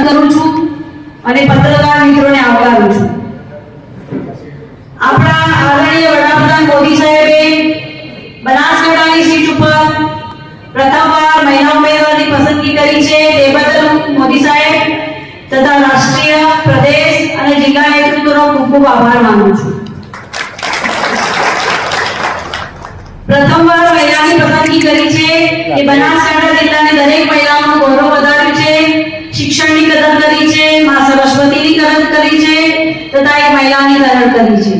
કરું છું અને પત્રકાર મિત્રોને આવકારું છું। આપણા આદરણીય વડાપ્રધાન મોદી સાહેબે બનાસકાંઠાની સીટ ઉપર પ્રથમવાર મહિલા ઉમેદવારની પસંદગી કરી છે। તે બદલ મોદી સાહેબ તથા રાષ્ટ્રીય, પ્રદેશ અને જિલ્લા નેતૃત્વનો ખૂબ ખૂબ આભાર માનું છું। પ્રથમવાર મહિલાની પસંદગી કરી છે એ બનાસકાંઠા જિલ્લાની દરેક મહિલાઓનું ગૌરવ વધાર્યું છે, શિક્ષણની કદર કરી છે, માં સરસ્વતીની કદર કરી છે તથા એક મહિલાની કદર કરી છે।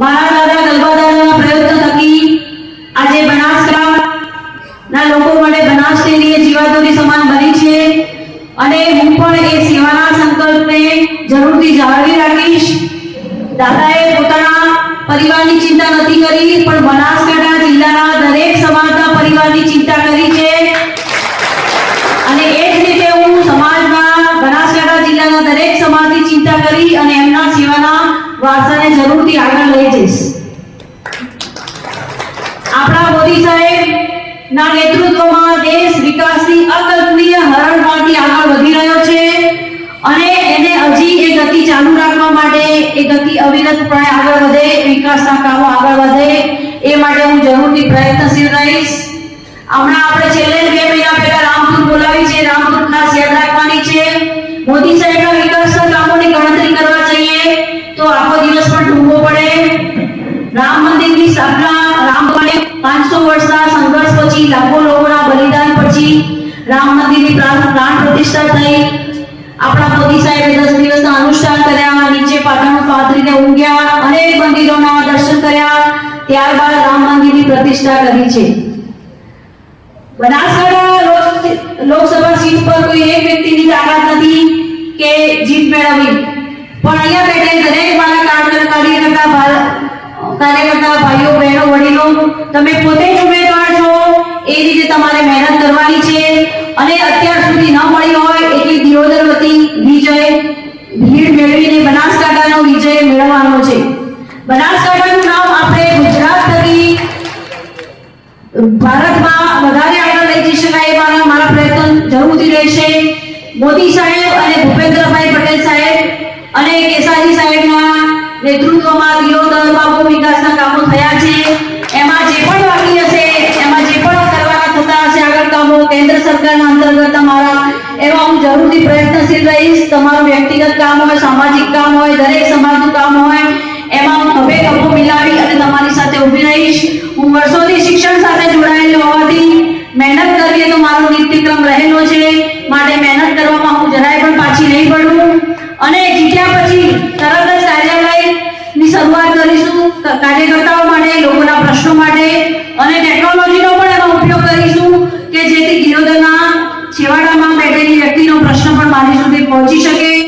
મારા દાદા ગલબાદાના પ્રયત્ન થકી આજે બનાસકાંઠાના લોકો માટે બનાસ ડેરી એ જીવાદોરી સમાન બની છે અને હું પણ એ સેવાના સંકલ્પને જરૂરથી જાળવી રાખીશ। દાદાએ પોતાના પરિવારની ચિંતા નથી કરી, પણ બનાસકાંઠા જિલ્લાના દરેક સમાજના પરિવારની ચિંતા કરી છે અને એ જ રીતે હું સમાજના બનાસકાંઠા જિલ્લાના દરેક સમાજની ચિંતા કરી અને એમના સેવાના વારસાને જરૂરથી આગળ લઈ જઈશ। આપણા મોદી સાહેબ ના નેતૃત્વમાં દેશ વિકાસની અકલ્પનીય હરણફાળથી આગળ વધી રહ્યો છે અને એને હજી એ ગતિ ચાલુ રાખવા માટે, એ ગતિ અવિરતપણે આગળ વધે, વિકાસના કામો આગળ વધે એ માટે હું જરૂરથી પ્રયત્નશીલ રહીશ। હમણાં આપણે છેલ્લે 2 મહિના પહેલા રામધૂન બોલાવી છે, રામધૂન ખાસ યાદ રાખવાની છે। મોદી સાહેબના વિકાસના કામોની ગણતરી કરવા જઈએ તો આખો દિવસ પણ ડૂબવો પડે। રામ મંદિરની સ્થાપના, રામ ભગવાને 500 વર્ષના સંઘર્ષ પછી, લાખો લોકોના બલિદાન પછી રામ મંદિરની પ્રાણ પ્રતિષ્ઠા થઈ। આપણા મોદી સાહેબે 10 દિવસના અનુષ્ઠાન કર્યા, નીચે પાટણ પાથરીને ઊંઘ્યા, અનેક મંદિરોના દર્શન કર્યા, ત્યારબાદ રામ મંદિરની પ્રતિષ્ઠા કરી છે। બનાસકાંઠા લોકસભા સીટ પર કોઈ એક વ્યક્તિની તાકાત નથી કે જીત મેળવવી, પણ અહીંયા બેઠેલ દરેક મારા કાર્યકર્તા ભાઈઓ, બહેનો, વડીલો, તમે પોતે જ ઉમેદવાર છો, એ રીતે તમારે મહેનત કરવાની છે અને અત્યાર સુધી ન મળી હોય એટલી દિયોદર વતી વિજય ભીડ મેળવીને બનાસકાંઠાનો વિજય મેળવવાનો છે। બનાસકાંઠાનું નામ આપણે ગુજરાત થકી ભારતમાં વધારે આગળ લઈ જઈ શકાય એ મારા પ્રયત્ન જરૂરથી રહેશે। મોદી સાહેબ અને ભૂપેન્દ્રભાઈ પટેલ સાહેબ અને કેસાજી સાહેબના નેતૃત્વમાં દિયોદરમાં બહુ વિકાસના કામો થયા છે। એમાં જે પણ બાકી હશે, એમાં જે પણ કરવાના થતા હશે આગળ કામો કેન્દ્ર સરકારના અંતર્ગત અમારા, એમાં હું જરૂરથી પ્રયત્નશીલ રહીશ। તમારું વ્યક્તિગત કામ હોય, સામાજિક કામ હોય, દરેક સમાજનું કામ હોય, એમાં હું ખભે ખભો મિલાવી અને તમારી સાથે ઊભી રહીશ। હું વર્ષોથી શિક્ષણ સાથે જોડાયેલી હોવાથી મહેનત કરવી તો મારો નિત્યક્રમ રહેલો છે, માટે મહેનત કરવામાં હું જરાય પણ પાછી નહીં પડું અને જીત્યા પછી તરત જ કાર્યાલયની શરૂઆત કરીશું, કાર્યકર્તાઓ માટે, લોકોના પ્રશ્નો માટે અને ટેકનોલોજીનો પણ એમાં ઉપયોગ કરીશું કે જેથી દિયોદરના છેવાડામાં બેઠેલી વ્યક્તિનો પ્રશ્ન પણ મારી સુધી પહોંચી શકે।